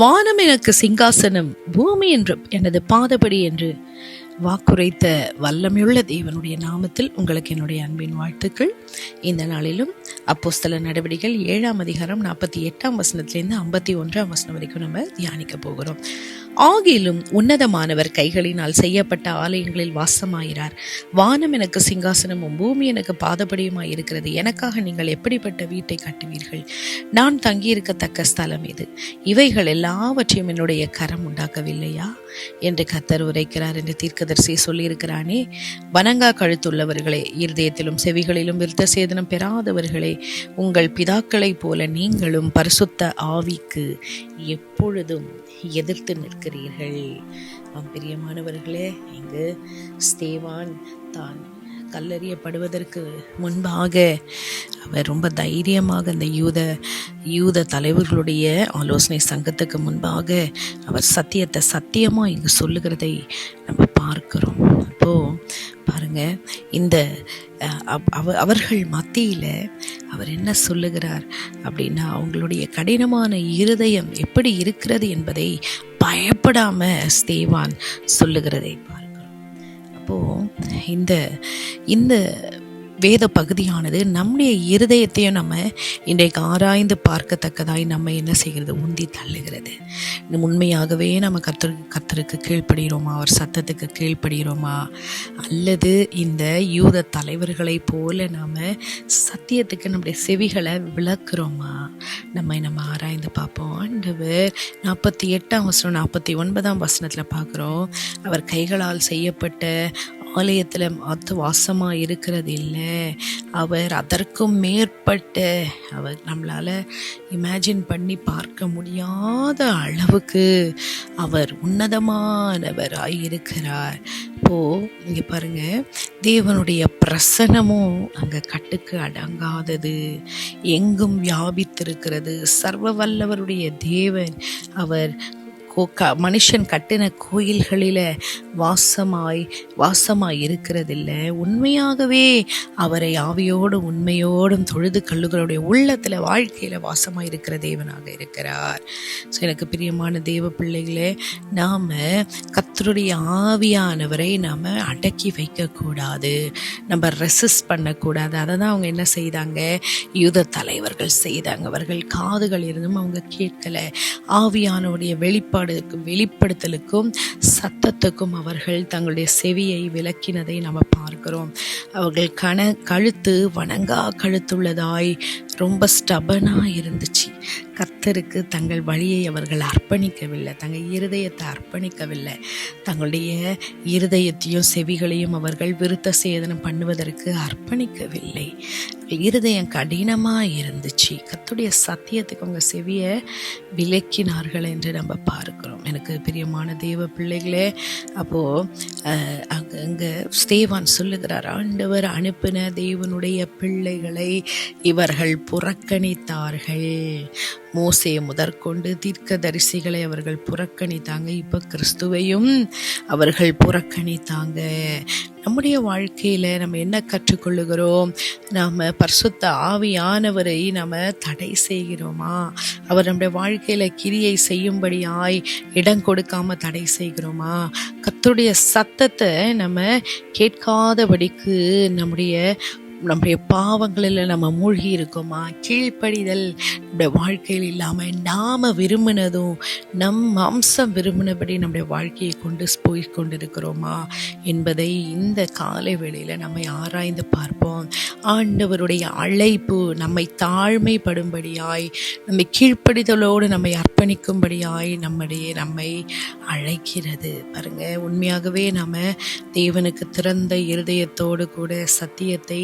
வானம் எனக்கு சிங்காசனம், பூமி என்றும் எனது பாதபடி என்று வாக்குரைத்த வல்லமையுள்ள தேவனுடைய நாமத்தில் உங்களுக்கு என்னுடைய அன்பின் வாழ்த்துக்கள். இந்த நாளிலும் அப்போஸ்தல நடவடிக்கைகள் 7ஆம் அதிகாரம் 48ஆம் வசனத்திலிருந்து 51ஆம் வசனம் வரைக்கும் நம்ம தியானிக்க போகிறோம். ஆகிலும் உன்னதமானவர் கைகளினால் செய்யப்பட்ட ஆலயங்களில் வாசமாயிறார். வானம் எனக்கு சிங்காசனமும் பூமி எனக்கு பாதபடியுமாய் இருக்கிறது. எனக்காக நீங்கள் எப்படிப்பட்ட வீட்டை கட்டுவீர்கள்? நான் தங்கியிருக்கத்தக்க ஸ்தலம் இது. இவைகள் எல்லாவற்றையும் என்னுடைய கரம் உண்டாக்கவில்லையா என்று கர்த்தர் உரைக்கிறார் என்று தீர்க்கதரிசி சொல்லியிருக்கிறானே. வணங்கா கழுத்துள்ளவர்களே, இருதயத்திலும் செவிகளிலும் விருத்த சேதனம் பெறாதவர்களே, உங்கள் பிதாக்களைப் போல நீங்களும் பரிசுத்த ஆவிக்கு எப்பொழுதும் எதிர்த்து நிற்கிறீர்கள். பிரியமானவர்களே, இங்கு ஸ்தேவான் தான் கல்லறியப்படுவதற்கு முன்பாக அவர் ரொம்ப தைரியமாக அந்த யூத தலைவர்களுடைய ஆலோசனை சங்கத்துக்கு முன்பாக அவர் சத்தியத்தை சத்தியமாக இங்கு சொல்லுகிறதை நம்ம பார்க்கிறோம். அப்போ பாருங்க, இந்த அவர்கள் மத்தியில் அவர் என்ன சொல்லுகிறார் அப்படின்னா, அவங்களுடைய கடினமான இருதயம் எப்படி இருக்கிறது என்பதை பயப்படாம ஸ்தேவான் சொல்லுகிறதை பார்க்கிறோம். அப்போ இந்த வேத பகுதியானது நம்முடைய இருதயத்தையும் நம்ம இன்றைக்கு ஆராய்ந்து பார்க்கத்தக்கதாய் நம்ம என்ன செய்கிறது, உந்தி தள்ளுகிறது. உண்மையாகவே நம்ம கர்த்தருக்கு கீழ்ப்படுகிறோமா, அவர் சத்தத்துக்கு கீழ்ப்படுகிறோமா, அல்லது இந்த யூத தலைவர்களை போல நாம் சத்தியத்துக்கு நம்முடைய செவிகளை விளக்குறோமா, நம்ம ஆராய்ந்து பார்ப்போம். ஆண்டவர் 48ஆம் வசனம் 49ஆம் வசனத்தில் பார்க்குறோம், அவர் கைகளால் செய்யப்பட்ட ஆலயத்தில் வாசமாக இருக்கிறது இல்லை, அவர் அதற்கும் மேற்பட்ட, அவர் நம்மளால் இமேஜின் பண்ணி பார்க்க முடியாத அளவுக்கு அவர் உன்னதமானவராய் இருக்கிறார். இப்போது இங்கே பாருங்கள், தேவனுடைய பிரசன்னமும் அங்கே கட்டுக்கு அடங்காதது, எங்கும் வியாபித்திருக்கிறது. சர்வ வல்லவருடைய தேவன் அவர் மனுஷன் கட்டின கோயில்களில் வாசமாய் இருக்கிறதில்ல, உண்மையாகவே அவரை ஆவியோடும் உண்மையோடும் தொழுது கல்லுகளுடைய உள்ளத்தில் வாழ்க்கையில் வாசமாய் இருக்கிற தேவனாக இருக்கிறார். ஸோ எனக்கு பிரியமான தேவ பிள்ளைகளே, நாம் கர்த்தருடைய ஆவியானவரை நாம் அடக்கி வைக்கக்கூடாது, நம்ம ரெசிஸ்ட் பண்ணக்கூடாது. அதை தான் அவங்க என்ன செய்தாங்க, யூத தலைவர்கள் செய்தாங்க. அவர்கள் காதுகள் இருந்தும் அவங்க கேட்கலை. ஆவியானவருடைய வெளிப்படுத்தலுக்கும் சத்தத்துக்கும் அவர்கள் தங்களுடைய செவியை விலக்கினதை நம்ம பார்க்கிறோம். அவர்கள் கழுத்து வணங்கா கழுத்துள்ளதாய் ரொம்ப ஸ்டபனாக இருந்துச்சு. கர்த்தருக்கு தங்கள் வழியை அவர்கள் அர்ப்பணிக்கவில்லை, தங்கள் இருதயத்தை அர்ப்பணிக்கவில்லை. தங்களுடைய இருதயத்தையும் செவிகளையும் அவர்கள் விருத்த சேதனம் பண்ணுவதற்கு அர்ப்பணிக்கவில்லை. இருதயம் கடினமாக இருந்துச்சு. கர்த்தருடைய சத்தியத்துக்கு அவங்க செவியை விலக்கினார்கள் என்று நம்ம பார்க்கிறோம். எனக்கு பிரியமான தேவ பிள்ளைகளே, அப்போது அங்கே ஸ்தேவான் சொல்லுகிறார், ஆண்டவர் அனுப்பின தேவனுடைய பிள்ளைகளை இவர்கள் புறக்கணித்தார்கள். மோசே முதற்கொண்டு தீர்க்கதரிசிகளை அவர்கள் புறக்கணித்தாங்க. இப்போ கிறிஸ்துவையும் அவர்கள் புறக்கணித்தாங்க. நம்முடைய வாழ்க்கையில் நம்ம என்ன கற்றுக்கொள்ளுகிறோம்? நாம் பரிசுத்த ஆவியானவரை நாம் தடை செய்கிறோமா? அவர் நம்முடைய வாழ்க்கையில் கிரியை செய்யும்படியாய் இடம் கொடுக்காம தடை செய்கிறோமா? கர்த்தருடைய சத்தத்தை நம்ம கேட்காதபடிக்கு நம்முடைய பாவங்களில் நம்ம மூழ்கி இருக்கோமா? கீழ்ப்படிதல் நம்முடைய வாழ்க்கையில் இல்லாமல் நாம் விரும்பினதும் நம் மாம்சம் விரும்பினபடி நம்முடைய வாழ்க்கையை போய் கொண்டிருக்கிறோமா என்பதை இந்த காலை வேளையில் நம்மை ஆராய்ந்து பார்ப்போம். ஆண்டவருடைய அழைப்பு நம்மை தாழ்மைப்படும்படியாய், நம்மை கீழ்ப்படிதலோடு நம்மை அர்ப்பணிக்கும்படியாய் நம்மை அழைக்கிறது. பாருங்க, உண்மையாகவே நம்ம தேவனுக்கு திறந்த இருதயத்தோடு கூட சத்தியத்தை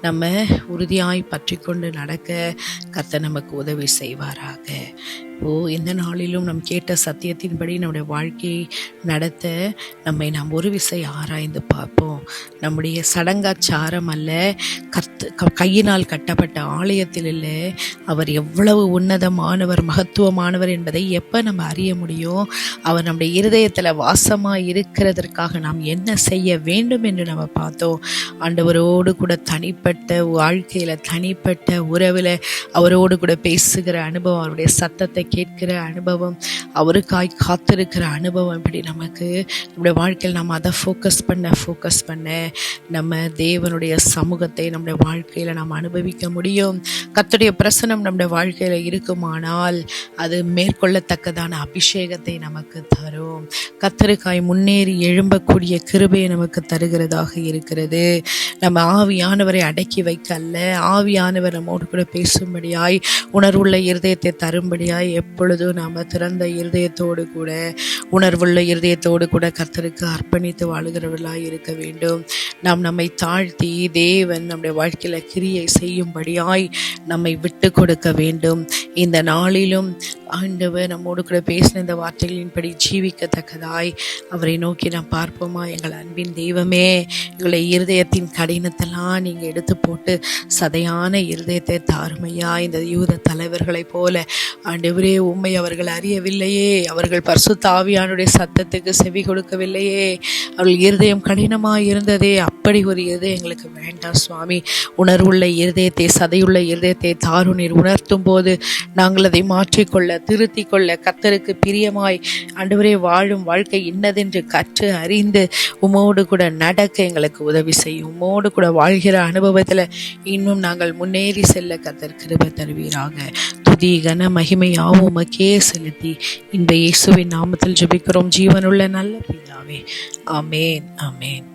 நம்ம உறுதியாய் பற்றி கொண்டு நடக்க கர்த்தர் நமக்கு உதவி செய்வாராக. இந்த நாளிலும் நம் கேட்ட சத்தியத்தின்படி நம்முடைய வாழ்க்கையை நடத்த நாம் ஒரு விசை ஆராய்ந்து பார்ப்போம். நம்முடைய சடங்காச்சாரம் அல்ல, கையினால் கட்டப்பட்ட ஆலயத்தில் இல்லை. அவர் எவ்வளவு உன்னதமானவர், மகத்துவமானவர் என்பதை எப்போ நம்ம அறிய முடியும்? அவர் நம்முடைய இருதயத்தில் வாசமாக இருக்கிறதற்காக நாம் என்ன செய்ய வேண்டும் என்று நம்ம பார்த்தோம். ஆண்டவரோடு கூட தனிப்பட்ட வாழ்க்கையில், தனிப்பட்ட உறவில் அவரோடு கூட பேசுகிற அனுபவம், அவருடைய சத்தத்தை கேட்கிற அனுபவம், அவருக்காய் காத்திருக்கிற அனுபவம், இப்படி நமக்கு நம்முடைய வாழ்க்கையில் நம்ம அதை ஃபோக்கஸ் பண்ண நம்ம தேவனுடைய சமூகத்தை நம்முடைய வாழ்க்கையில் நாம் அனுபவிக்க முடியும். கர்த்தருடைய பிரசன்னம் நம்முடைய வாழ்க்கையில் இருக்குமானால் அது மேற்கொள்ளத்தக்கதான அபிஷேகத்தை நமக்கு தரும். கர்த்தருக்காய் முன்னேறி எழும்பக்கூடிய கிருபையை நமக்கு தருகிறதாக இருக்கிறது. நம்ம ஆவியானவரை அடக்கி வைக்க அல்ல, ஆவியானவர் நம்மோடு கூட பேசும்படியாய், உணர்வுள்ள இருதயத்தை தரும்படியாய் எப்பொழுதும் நாம் திறந்த இருதயத்தோடு கூட, உணர்வுள்ள இருதயத்தோடு கூட கர்த்தருக்கு அர்ப்பணித்து வாழுகிறவர்களாய் இருக்க வேண்டும். நாம் நம்மை தாழ்த்தி தேவன் நம்முடைய வாழ்க்கையில் கிரியை செய்யும்படியாய் நம்மை விட்டு கொடுக்க வேண்டும். இந்த நாளிலும் ஆண்டவர் நம்மோடு கூட பேசின இந்த வார்த்தைகளின்படி ஜீவிக்கத்தக்கதாய் அவரை நோக்கி நாம் பார்ப்போமா? எங்கள் அன்பின் தெய்வமே, எங்களை இருதயத்தின் கடினத்தெல்லாம் நீங்கள் எடுத்து போட்டு சதையான இருதயத்தை தாருமையா. இந்த யூத தலைவர்களைப் போல ஆண்டவரே, உம்மை அவர்கள் அறியவில்லையே, அவர்கள் பரிசுத்த ஆவியானுடைய சத்தத்துக்கு செவி கொடுக்கவில்லையே, அவர்கள் இருதயம் கடினமாக இருந்ததே. அப்படி ஒரு இருதயம் எங்களுக்கு வேண்டாம் சுவாமி. உணர்வுள்ள இருதயத்தை, சதையுள்ள இருதயத்தை தாருணீர் உணர்த்தும் போது நாங்கள் அதை மாற்றிக்கொள்ள, திருத்திக் கொள்ள, கர்த்தருக்கு பிரியமாய் ஆண்டவரே வாழும் வாழ்க்கை இன்னதென்று கற்று அறிந்து உமோடு கூட நடக்க எங்களுக்கு உதவி செய்யும். உமோடு கூட வாழ்கிற அனுபவத்தில் இன்னும் நாங்கள் முன்னேறி செல்ல கர்த்தர் கிருபை தருவீராக. துதி கன மகிமை யாவும் உமக்கே செலுத்தி இன்ப இயேசுவின் நாமத்தில் ஜெபிக்கிறோம் ஜீவனுள்ள நல்ல பிதாவே. ஆமேன், ஆமேன்.